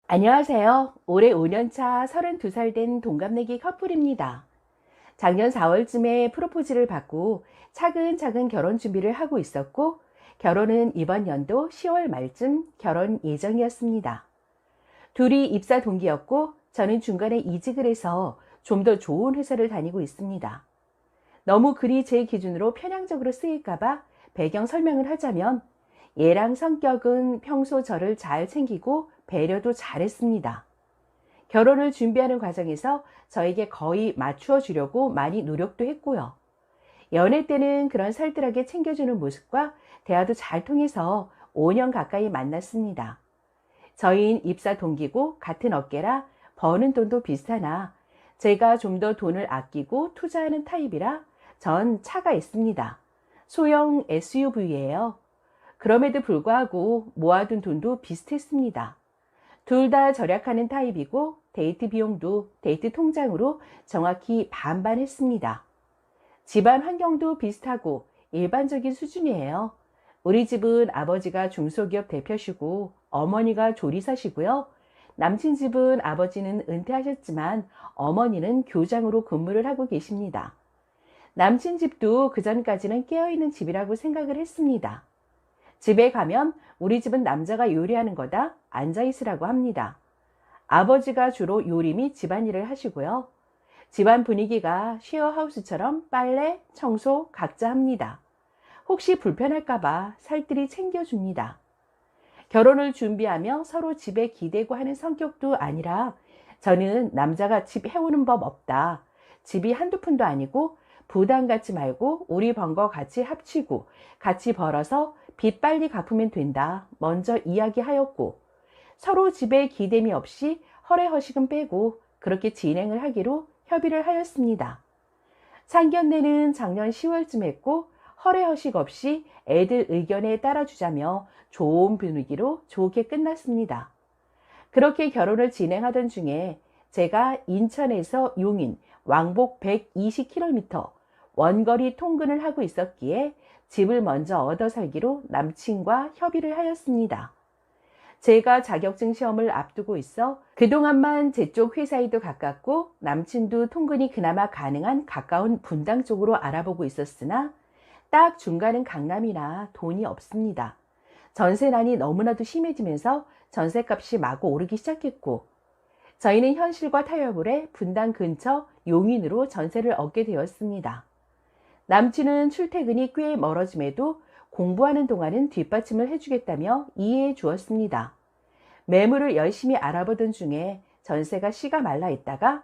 안녕하세요. 올해 5년차 32살 된 동갑내기 커플입니다. 작년 4월쯤에 프로포즈를 받고 차근차근 결혼 준비를 하고 있었고, 결혼은 이번 연도 10월 말쯤 결혼 예정이었습니다. 둘이 입사 동기였고, 저는 중간에 이직을 해서 좀 더 좋은 회사를 다니고 있습니다. 너무 글이 제 기준으로 편향적으로 쓰일까봐 배경 설명을 하자면, 얘랑 성격은 평소 저를 잘 챙기고 배려도 잘했습니다. 결혼을 준비하는 과정에서 저에게 거의 맞추어 주려고 많이 노력도 했고요. 연애 때는 그런 살뜰하게 챙겨주는 모습과 대화도 잘 통해서 5년 가까이 만났습니다. 저희는 입사 동기고 같은 업계라 버는 돈도 비슷하나 제가 좀 더 돈을 아끼고 투자하는 타입이라 전 차가 있습니다. 소형 SUV예요. 그럼에도 불구하고 모아둔 돈도 비슷했습니다. 둘 다 절약하는 타입이고 데이트 비용도 데이트 통장으로 정확히 반반 했습니다. 집안 환경도 비슷하고 일반적인 수준이에요. 우리 집은 아버지가 중소기업 대표시고 어머니가 조리사시고요. 남친 집은 아버지는 은퇴하셨지만 어머니는 교장으로 근무를 하고 계십니다. 남친 집도 그전까지는 깨어있는 집이라고 생각을 했습니다. 집에 가면 우리 집은 남자가 요리하는 거다 앉아있으라고 합니다. 아버지가 주로 요리 및 집안일을 하시고요. 집안 분위기가 쉐어하우스처럼 빨래, 청소 각자 합니다. 혹시 불편할까봐 살뜰히 챙겨줍니다. 결혼을 준비하며 서로 집에 기대고 하는 성격도 아니라 저는 남자가 집 해오는 법 없다. 집이 한두 푼도 아니고 부담 갖지 말고 우리 번 거 같이 합치고 같이 벌어서 빚 빨리 갚으면 된다. 먼저 이야기하였고 서로 집에 기대미 없이 허례허식은 빼고 그렇게 진행을 하기로 협의를 하였습니다. 상견례는 작년 10월쯤 했고 허례허식 없이 애들 의견에 따라주자며 좋은 분위기로 좋게 끝났습니다. 그렇게 결혼을 진행하던 중에 제가 인천에서 용인 왕복 120km 원거리 통근을 하고 있었기에 집을 먼저 얻어 살기로 남친과 협의를 하였습니다. 제가 자격증 시험을 앞두고 있어 그동안만 제 쪽 회사에도 가깝고 남친도 통근이 그나마 가능한 가까운 분당 쪽으로 알아보고 있었으나 딱 중간은 강남이나 돈이 없습니다. 전세난이 너무나도 심해지면서 전세값이 마구 오르기 시작했고 저희는 현실과 타협을 해 분당 근처 용인으로 전세를 얻게 되었습니다. 남친은 출퇴근이 꽤 멀어짐에도 공부하는 동안은 뒷받침을 해주겠다며 이해해 주었습니다. 매물을 열심히 알아보던 중에 전세가 씨가 말라 있다가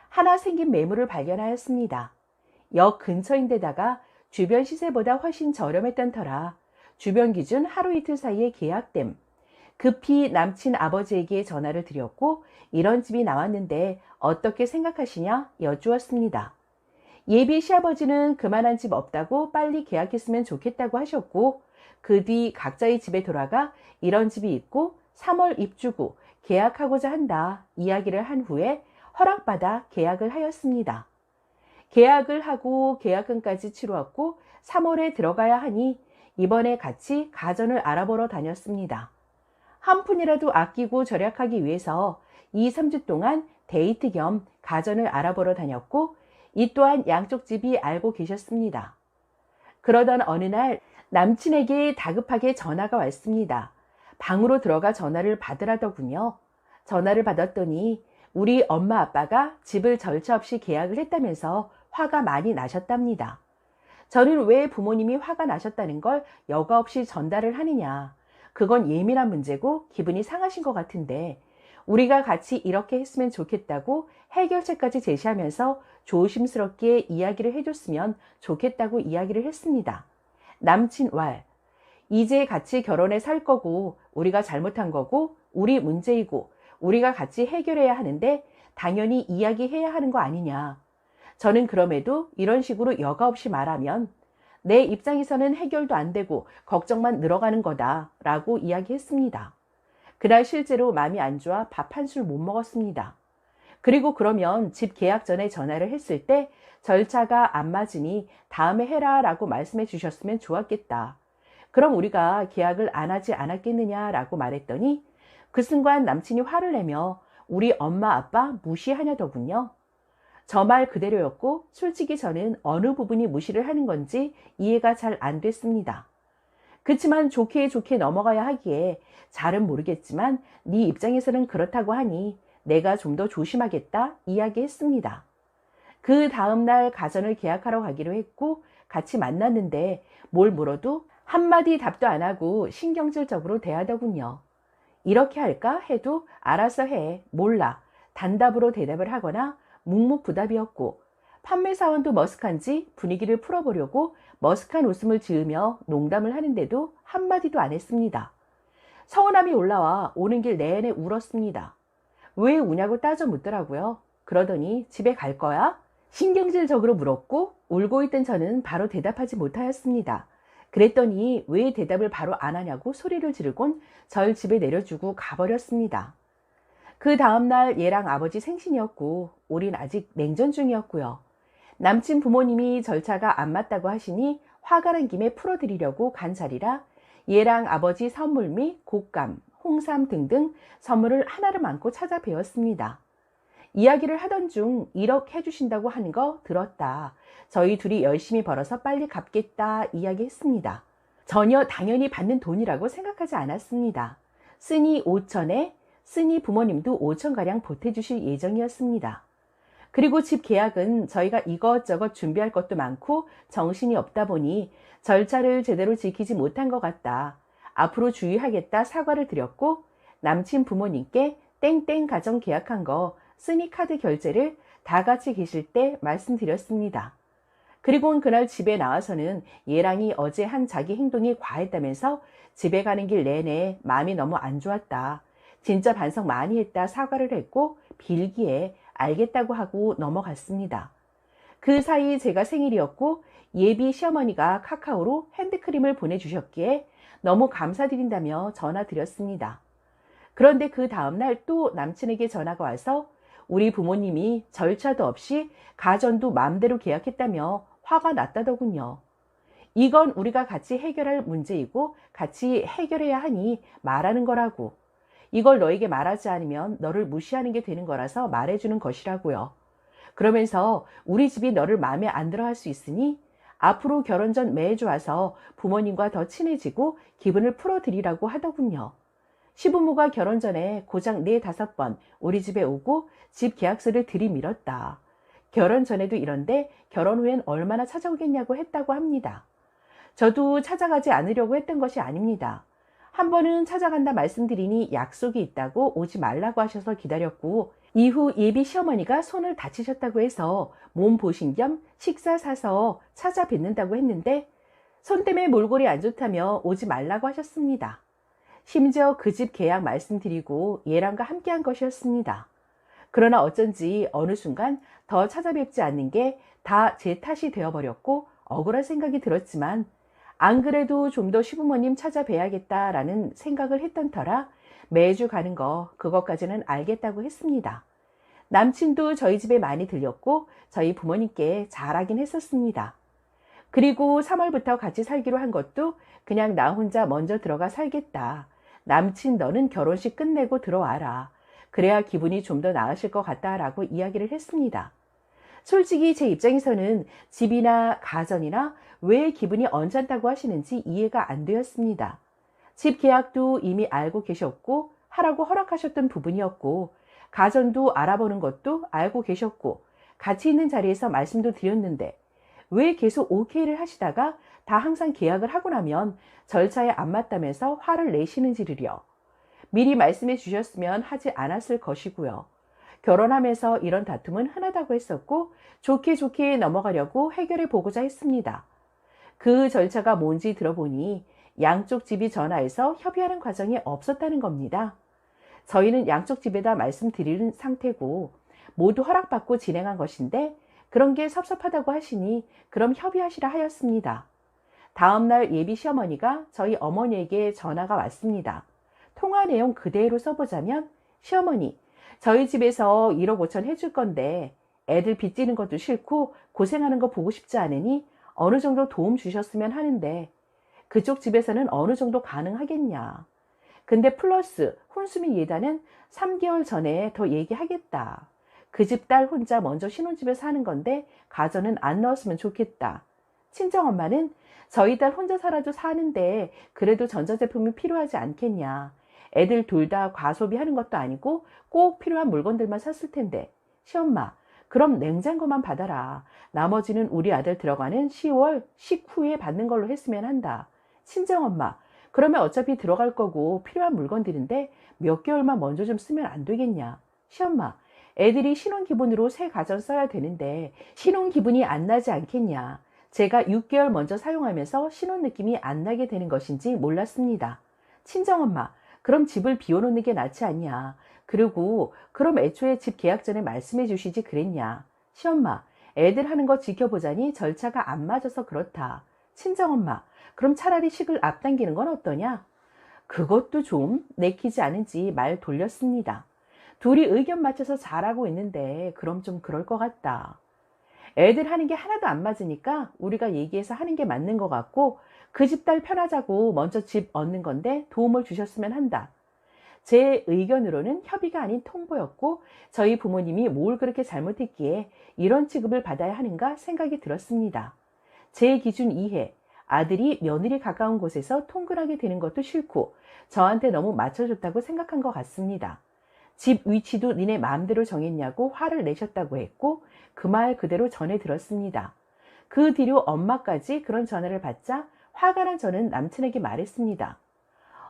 하나 생긴 매물을 발견하였습니다. 역 근처인데다가 주변 시세보다 훨씬 저렴했던 터라 주변 기준 하루 이틀 사이에 계약됨. 급히 남친 아버지에게 전화를 드렸고 이런 집이 나왔는데 어떻게 생각하시냐 여쭈었습니다. 예비 시아버지는 그만한 집 없다고 빨리 계약했으면 좋겠다고 하셨고 그 뒤 각자의 집에 돌아가 이런 집이 있고 3월 입주고 계약하고자 한다 이야기를 한 후에 허락받아 계약을 하였습니다. 계약을 하고 계약금까지 치루었고 3월에 들어가야 하니 이번에 같이 가전을 알아보러 다녔습니다. 한 푼이라도 아끼고 절약하기 위해서 2, 3주 동안 데이트 겸 가전을 알아보러 다녔고 이 또한 양쪽 집이 알고 계셨습니다. 그러던 어느 날 남친에게 다급하게 전화가 왔습니다. 방으로 들어가 전화를 받으라더군요. 전화를 받았더니 우리 엄마 아빠가 집을 절차 없이 계약을 했다면서 화가 많이 나셨답니다. 저는 왜 부모님이 화가 나셨다는 걸 여과 없이 전달을 하느냐. 그건 예민한 문제고 기분이 상하신 것 같은데 우리가 같이 이렇게 했으면 좋겠다고 해결책까지 제시하면서 조심스럽게 이야기를 해줬으면 좋겠다고 이야기를 했습니다. 남친 왈. 이제 같이 결혼해 살 거고 우리가 잘못한 거고 우리 문제이고 우리가 같이 해결해야 하는데 당연히 이야기해야 하는 거 아니냐. 저는 그럼에도 이런 식으로 여과 없이 말하면 내 입장에서는 해결도 안 되고 걱정만 늘어가는 거다 라고 이야기했습니다. 그날 실제로 마음이 안 좋아 밥 한 술 못 먹었습니다. 그리고 그러면 집 계약 전에 전화를 했을 때 절차가 안 맞으니 다음에 해라 라고 말씀해 주셨으면 좋았겠다. 그럼 우리가 계약을 안 하지 않았겠느냐 라고 말했더니 그 순간 남친이 화를 내며 우리 엄마 아빠 무시하냐더군요. 저 말 그대로였고 솔직히 저는 어느 부분이 무시를 하는 건지 이해가 잘 안 됐습니다. 그치만 좋게 좋게 넘어가야 하기에 잘은 모르겠지만 네 입장에서는 그렇다고 하니 내가 좀 더 조심하겠다 이야기했습니다. 그 다음날 가전을 계약하러 가기로 했고 같이 만났는데 뭘 물어도 한마디 답도 안 하고 신경질적으로 대하더군요. 이렇게 할까 해도 알아서 해, 몰라, 단답으로 대답을 하거나 묵묵부답이었고 판매 사원도 머쓱한지 분위기를 풀어보려고 머쓱한 웃음을 지으며 농담을 하는데도 한마디도 안 했습니다. 서운함이 올라와 오는 길 내내 울었습니다. 왜 우냐고 따져 묻더라고요. 그러더니 집에 갈 거야? 신경질적으로 물었고 울고 있던 저는 바로 대답하지 못하였습니다. 그랬더니 왜 대답을 바로 안 하냐고 소리를 지르곤 절 집에 내려주고 가버렸습니다. 그 다음날 얘랑 아버지 생신이었고 우린 아직 냉전 중이었고요. 남친 부모님이 절차가 안 맞다고 하시니 화가 난 김에 풀어드리려고 간 자리라 얘랑 아버지 선물 및 곶감, 홍삼 등등 선물을 하나를 안고 찾아뵈었습니다. 이야기를 하던 중 1억 해주신다고 하는 거 들었다. 저희 둘이 열심히 벌어서 빨리 갚겠다 이야기했습니다. 전혀 당연히 받는 돈이라고 생각하지 않았습니다. 쓰니 5천에 쓰니 부모님도 5천가량 보태주실 예정이었습니다. 그리고 집 계약은 저희가 이것저것 준비할 것도 많고 정신이 없다 보니 절차를 제대로 지키지 못한 것 같다. 앞으로 주의하겠다 사과를 드렸고 남친 부모님께 땡땡 가정 계약한 거 쓰니 카드 결제를 다 같이 계실 때 말씀드렸습니다. 그리고는 그날 집에 나와서는 얘랑이 어제 한 자기 행동이 과했다면서 집에 가는 길 내내 마음이 너무 안 좋았다. 진짜 반성 많이 했다 사과를 했고 빌기에 알겠다고 하고 넘어갔습니다. 그 사이 제가 생일이었고 예비 시어머니가 카카오로 핸드크림을 보내주셨기에 너무 감사드린다며 전화드렸습니다. 그런데 그 다음날 또 남친에게 전화가 와서 우리 부모님이 절차도 없이 가전도 마음대로 계약했다며 화가 났다더군요. 이건 우리가 같이 해결할 문제이고 같이 해결해야 하니 말하는 거라고. 이걸 너에게 말하지 않으면 너를 무시하는 게 되는 거라서 말해주는 것이라고요. 그러면서 우리 집이 너를 마음에 안 들어 할 수 있으니 앞으로 결혼 전 매주 와서 부모님과 더 친해지고 기분을 풀어드리라고 하더군요. 시부모가 결혼 전에 고작 4-5번 우리 집에 오고 집 계약서를 들이밀었다. 결혼 전에도 이런데 결혼 후엔 얼마나 찾아오겠냐고 했다고 합니다. 저도 찾아가지 않으려고 했던 것이 아닙니다. 한 번은 찾아간다 말씀드리니 약속이 있다고 오지 말라고 하셔서 기다렸고 이후 예비 시어머니가 손을 다치셨다고 해서 몸 보신 겸 식사 사서 찾아뵙는다고 했는데 손 때문에 몰골이 안 좋다며 오지 말라고 하셨습니다. 심지어 그 집 계약 말씀드리고 얘랑과 함께한 것이었습니다. 그러나 어쩐지 어느 순간 더 찾아뵙지 않는 게 다 제 탓이 되어버렸고 억울한 생각이 들었지만 안 그래도 좀 더 시부모님 찾아뵈야겠다라는 생각을 했던 터라 매주 가는 거 그것까지는 알겠다고 했습니다. 남친도 저희 집에 많이 들렸고 저희 부모님께 잘하긴 했었습니다. 그리고 3월부터 같이 살기로 한 것도 그냥 나 혼자 먼저 들어가 살겠다. 남친 너는 결혼식 끝내고 들어와라. 그래야 기분이 좀 더 나으실 것 같다라고 이야기를 했습니다. 솔직히 제 입장에서는 집이나 가전이나 왜 기분이 언짢다고 하시는지 이해가 안 되었습니다. 집 계약도 이미 알고 계셨고 하라고 허락하셨던 부분이었고 가전도 알아보는 것도 알고 계셨고 같이 있는 자리에서 말씀도 드렸는데 왜 계속 오케이를 하시다가 다 항상 계약을 하고 나면 절차에 안 맞다면서 화를 내시는지를요. 미리 말씀해 주셨으면 하지 않았을 것이고요. 결혼하면서 이런 다툼은 흔하다고 했었고 좋게 좋게 넘어가려고 해결해 보고자 했습니다. 그 절차가 뭔지 들어보니 양쪽 집이 전화해서 협의하는 과정이 없었다는 겁니다. 저희는 양쪽 집에다 말씀드리는 상태고 모두 허락받고 진행한 것인데 그런 게 섭섭하다고 하시니 그럼 협의하시라 하였습니다. 다음날 예비 시어머니가 저희 어머니에게 전화가 왔습니다. 통화 내용 그대로 써보자면 시어머니 저희 집에서 1억 5천 해줄 건데 애들 빚지는 것도 싫고 고생하는 거 보고 싶지 않으니 어느 정도 도움 주셨으면 하는데 그쪽 집에서는 어느 정도 가능하겠냐. 근데 플러스 혼수민 예단은 3개월 전에 더 얘기하겠다. 그 집 딸 혼자 먼저 신혼집에 사는 건데 가전은 안 넣었으면 좋겠다. 친정엄마는 저희 딸 혼자 살아도 사는데 그래도 전자제품이 필요하지 않겠냐. 애들 둘 다 과소비하는 것도 아니고 꼭 필요한 물건들만 샀을 텐데. 시엄마, 그럼 냉장고만 받아라. 나머지는 우리 아들 들어가는 10월 식후에 받는 걸로 했으면 한다. 친정엄마, 그러면 어차피 들어갈 거고 필요한 물건들인데 몇 개월만 먼저 좀 쓰면 안 되겠냐. 시엄마, 애들이 신혼기분으로 새 가전 써야 되는데 신혼기분이 안 나지 않겠냐. 제가 6개월 먼저 사용하면서 신혼 느낌이 안 나게 되는 것인지 몰랐습니다. 친정엄마, 그럼 집을 비워놓는 게 낫지 않냐. 그리고 그럼 애초에 집 계약 전에 말씀해 주시지 그랬냐. 시엄마, 애들 하는 거 지켜보자니 절차가 안 맞아서 그렇다. 친정엄마, 그럼 차라리 식을 앞당기는 건 어떠냐? 그것도 좀 내키지 않은지 말 돌렸습니다. 둘이 의견 맞춰서 잘하고 있는데 그럼 좀 그럴 것 같다. 애들 하는 게 하나도 안 맞으니까 우리가 얘기해서 하는 게 맞는 것 같고 그 집 딸 편하자고 먼저 집 얻는 건데 도움을 주셨으면 한다. 제 의견으로는 협의가 아닌 통보였고 저희 부모님이 뭘 그렇게 잘못했기에 이런 취급을 받아야 하는가 생각이 들었습니다. 제 기준 이해, 아들이 며느리 가까운 곳에서 통근하게 되는 것도 싫고 저한테 너무 맞춰줬다고 생각한 것 같습니다. 집 위치도 니네 마음대로 정했냐고 화를 내셨다고 했고 그 말 그대로 전해 들었습니다. 그 뒤로 엄마까지 그런 전화를 받자 화가 난 저는 남친에게 말했습니다.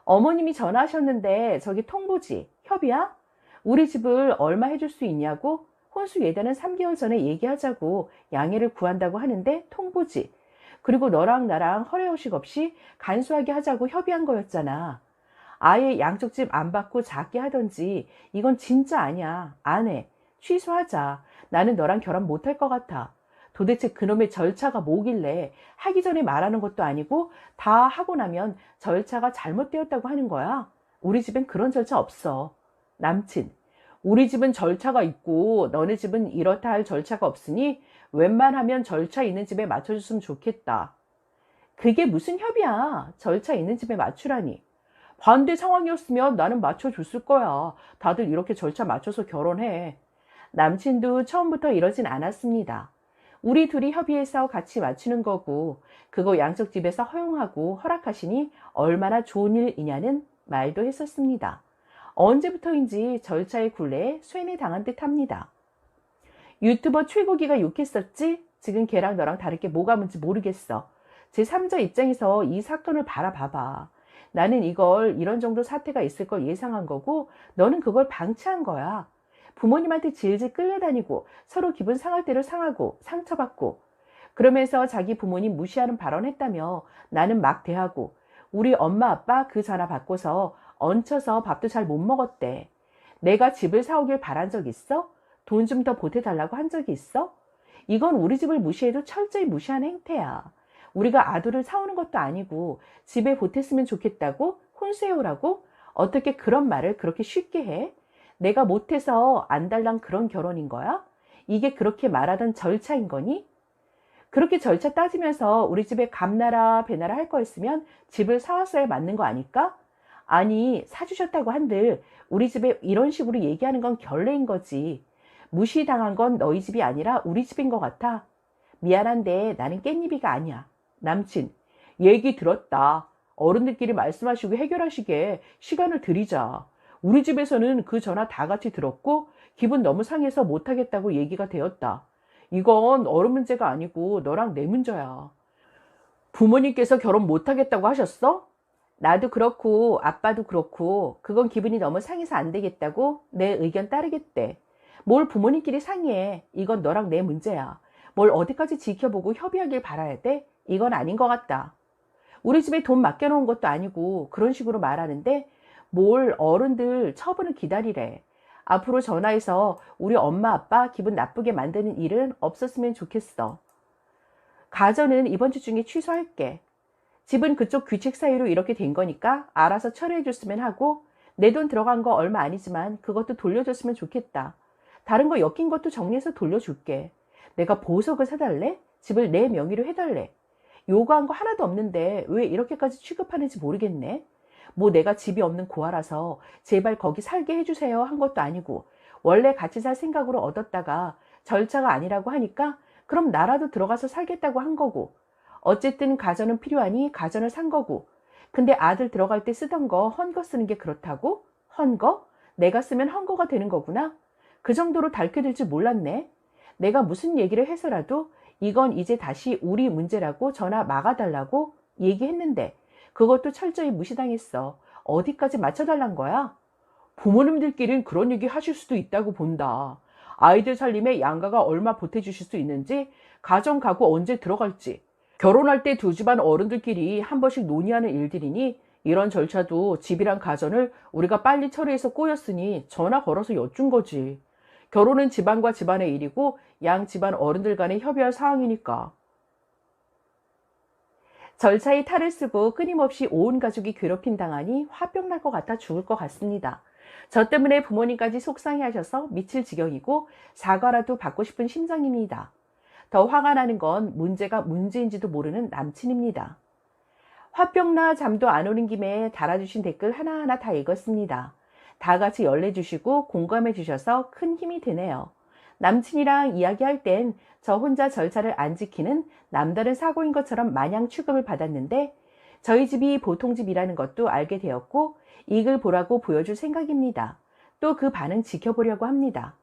어머님이 전화하셨는데 저기 통보지, 협의야? 우리 집을 얼마 해줄 수 있냐고? 혼수 예단은 3개월 전에 얘기하자고 양해를 구한다고 하는데 통보지. 그리고 너랑 나랑 허례허식 없이 간소하게 하자고 협의한 거였잖아. 아예 양쪽 집 안 받고 작게 하던지 이건 진짜 아니야. 안 해. 취소하자. 나는 너랑 결혼 못할 것 같아. 도대체 그놈의 절차가 뭐길래 하기 전에 말하는 것도 아니고 다 하고 나면 절차가 잘못되었다고 하는 거야? 우리 집엔 그런 절차 없어. 남친, 우리 집은 절차가 있고 너네 집은 이렇다 할 절차가 없으니 웬만하면 절차 있는 집에 맞춰줬으면 좋겠다. 그게 무슨 협의야? 절차 있는 집에 맞추라니. 반대 상황이었으면 나는 맞춰줬을 거야. 다들 이렇게 절차 맞춰서 결혼해. 남친도 처음부터 이러진 않았습니다. 우리 둘이 협의해서 같이 맞추는 거고 그거 양쪽 집에서 허용하고 허락하시니 얼마나 좋은 일이냐는 말도 했었습니다. 언제부터인지 절차의 굴레에 쇠뇌 당한 듯 합니다. 유튜버 최고기가 욕했었지? 지금 걔랑 너랑 다를 게 뭐가 뭔지 모르겠어. 제3자 입장에서 이 사건을 바라봐봐. 나는 이걸 이런 정도 사태가 있을 걸 예상한 거고 너는 그걸 방치한 거야. 부모님한테 질질 끌려다니고 서로 기분 상할 대로 상하고 상처받고 그러면서 자기 부모님 무시하는 발언했다며 나는 막 대하고 우리 엄마 아빠 그 전화 받고서 얹혀서 밥도 잘 못 먹었대. 내가 집을 사오길 바란 적 있어? 돈 좀 더 보태달라고 한 적이 있어? 이건 우리 집을 무시해도 철저히 무시한 행태야. 우리가 아들을 사오는 것도 아니고 집에 보탰으면 좋겠다고 혼수해오라고? 어떻게 그런 말을 그렇게 쉽게 해? 내가 못해서 안 달란 그런 결혼인 거야? 이게 그렇게 말하던 절차인 거니? 그렇게 절차 따지면서 우리 집에 감나라 배나라 할 거였으면 집을 사왔어야 맞는 거 아닐까? 아니 사주셨다고 한들 우리 집에 이런 식으로 얘기하는 건 결례인 거지. 무시당한 건 너희 집이 아니라 우리 집인 것 같아. 미안한데 나는 깻잎이가 아니야. 남친, 얘기 들었다. 어른들끼리 말씀하시고 해결하시게 시간을 드리자. 우리 집에서는 그 전화 다 같이 들었고 기분 너무 상해서 못하겠다고 얘기가 되었다. 이건 어른 문제가 아니고 너랑 내 문제야. 부모님께서 결혼 못하겠다고 하셨어? 나도 그렇고 아빠도 그렇고 그건 기분이 너무 상해서 안 되겠다고 내 의견 따르겠대. 뭘 부모님끼리 상의해. 이건 너랑 내 문제야. 뭘 어디까지 지켜보고 협의하길 바라야 돼? 이건 아닌 것 같다. 우리 집에 돈 맡겨놓은 것도 아니고 그런 식으로 말하는데 뭘 어른들 처분을 기다리래. 앞으로 전화해서 우리 엄마 아빠 기분 나쁘게 만드는 일은 없었으면 좋겠어. 가전은 이번 주 중에 취소할게. 집은 그쪽 규칙 사유로 이렇게 된 거니까 알아서 처리해 줬으면 하고 내 돈 들어간 거 얼마 아니지만 그것도 돌려줬으면 좋겠다. 다른 거 엮인 것도 정리해서 돌려줄게. 내가 보석을 사달래? 집을 내 명의로 해달래. 요구한 거 하나도 없는데 왜 이렇게까지 취급하는지 모르겠네. 뭐 내가 집이 없는 고아라서 제발 거기 살게 해주세요 한 것도 아니고 원래 같이 살 생각으로 얻었다가 절차가 아니라고 하니까 그럼 나라도 들어가서 살겠다고 한 거고 어쨌든 가전은 필요하니 가전을 산 거고 근데 아들 들어갈 때 쓰던 거 헌거 쓰는 게 그렇다고? 헌거? 내가 쓰면 헌거가 되는 거구나? 그 정도로 달게 줄 몰랐네. 내가 무슨 얘기를 해서라도 이건 이제 다시 우리 문제라고 전화 막아달라고 얘기했는데 그것도 철저히 무시당했어. 어디까지 맞춰달란 거야? 부모님들끼리는 그런 얘기 하실 수도 있다고 본다. 아이들 살림에 양가가 얼마 보태주실 수 있는지, 가정 가구 언제 들어갈지, 결혼할 때 두 집안 어른들끼리 한 번씩 논의하는 일들이니 이런 절차도 집이랑 가전을 우리가 빨리 처리해서 꼬였으니 전화 걸어서 여쭌 거지. 결혼은 집안과 집안의 일이고 양 집안 어른들 간에 협의할 사항이니까. 절차에 탈을 쓰고 끊임없이 온 가족이 괴롭힘 당하니 화병 날 것 같아 죽을 것 같습니다. 저 때문에 부모님까지 속상해하셔서 미칠 지경이고 사과라도 받고 싶은 심정입니다. 더 화가 나는 건 문제가 문제인지도 모르는 남친입니다. 화병나 잠도 안 오는 김에 달아주신 댓글 하나하나 다 읽었습니다. 다 같이 열내주시고 공감해주셔서 큰 힘이 되네요. 남친이랑 이야기할 땐 저 혼자 절차를 안 지키는 남다른 사고인 것처럼 마냥 취급을 받았는데 저희 집이 보통 집이라는 것도 알게 되었고 이글 보라고 보여줄 생각입니다. 또 그 반응 지켜보려고 합니다.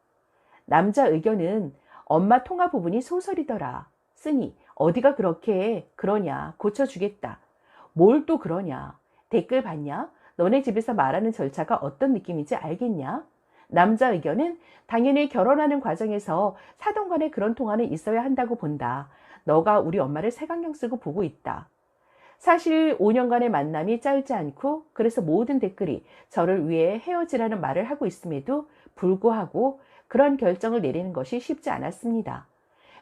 남자 의견은 엄마 통화 부분이 소설이더라. 쓰니 어디가 그렇게 그러냐 고쳐주겠다. 뭘 또 그러냐. 댓글 봤냐? 너네 집에서 말하는 절차가 어떤 느낌인지 알겠냐? 남자 의견은 당연히 결혼하는 과정에서 사돈 간에 그런 통화는 있어야 한다고 본다. 너가 우리 엄마를 색안경 쓰고 보고 있다. 사실 5년간의 만남이 짧지 않고 그래서 모든 댓글이 저를 위해 헤어지라는 말을 하고 있음에도 불구하고 그런 결정을 내리는 것이 쉽지 않았습니다.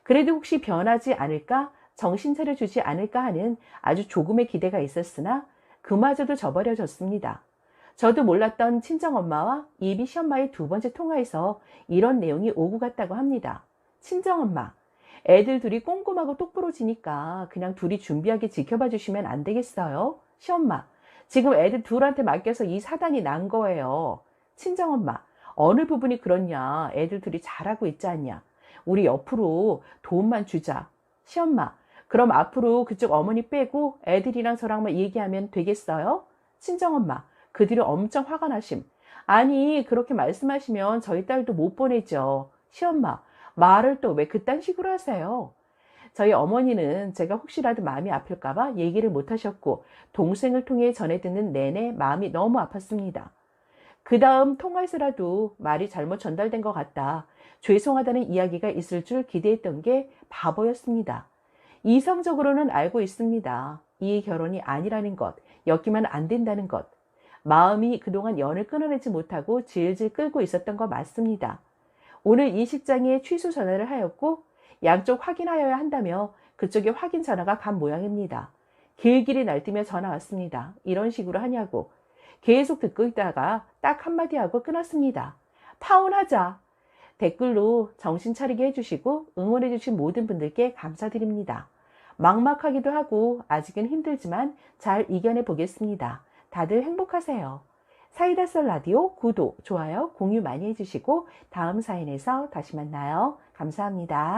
그래도 혹시 변하지 않을까, 정신 차려주지 않을까 하는 아주 조금의 기대가 있었으나 그마저도 저버려졌습니다. 저도 몰랐던 친정엄마와 예비 시엄마의 두 번째 통화에서 이런 내용이 오고 갔다고 합니다. 친정엄마, 애들 둘이 꼼꼼하고 똑부러지니까 그냥 둘이 준비하게 지켜봐 주시면 안 되겠어요? 시엄마, 지금 애들 둘한테 맡겨서 이 사단이 난 거예요. 친정엄마, 어느 부분이 그렇냐? 애들 둘이 잘하고 있지 않냐? 우리 옆으로 도움만 주자. 시엄마, 그럼 앞으로 그쪽 어머니 빼고 애들이랑 저랑만 얘기하면 되겠어요? 친정엄마, 그 뒤로 엄청 화가 나심. 아니, 그렇게 말씀하시면 저희 딸도 못 보내죠. 시엄마, 말을 또 왜 그딴 식으로 하세요? 저희 어머니는 제가 혹시라도 마음이 아플까봐 얘기를 못 하셨고 동생을 통해 전해 듣는 내내 마음이 너무 아팠습니다. 그 다음 통화에서라도 말이 잘못 전달된 것 같다. 죄송하다는 이야기가 있을 줄 기대했던 게 바보였습니다. 이성적으로는 알고 있습니다. 이 결혼이 아니라는 것, 엮이면 안 된다는 것. 마음이 그동안 연을 끊어내지 못하고 질질 끌고 있었던 거 맞습니다. 오늘 이 식장에 취소 전화를 하였고 양쪽 확인하여야 한다며 그쪽에 확인 전화가 간 모양입니다. 길길이 날뛰며 전화 왔습니다. 이런 식으로 하냐고. 계속 듣고 있다가 딱 한마디 하고 끊었습니다. 파혼하자. 댓글로 정신 차리게 해주시고 응원해주신 모든 분들께 감사드립니다. 막막하기도 하고 아직은 힘들지만 잘 이겨내 보겠습니다. 다들 행복하세요. 사이다썰 라디오 구독, 좋아요, 공유 많이 해주시고 다음 사연에서 다시 만나요. 감사합니다.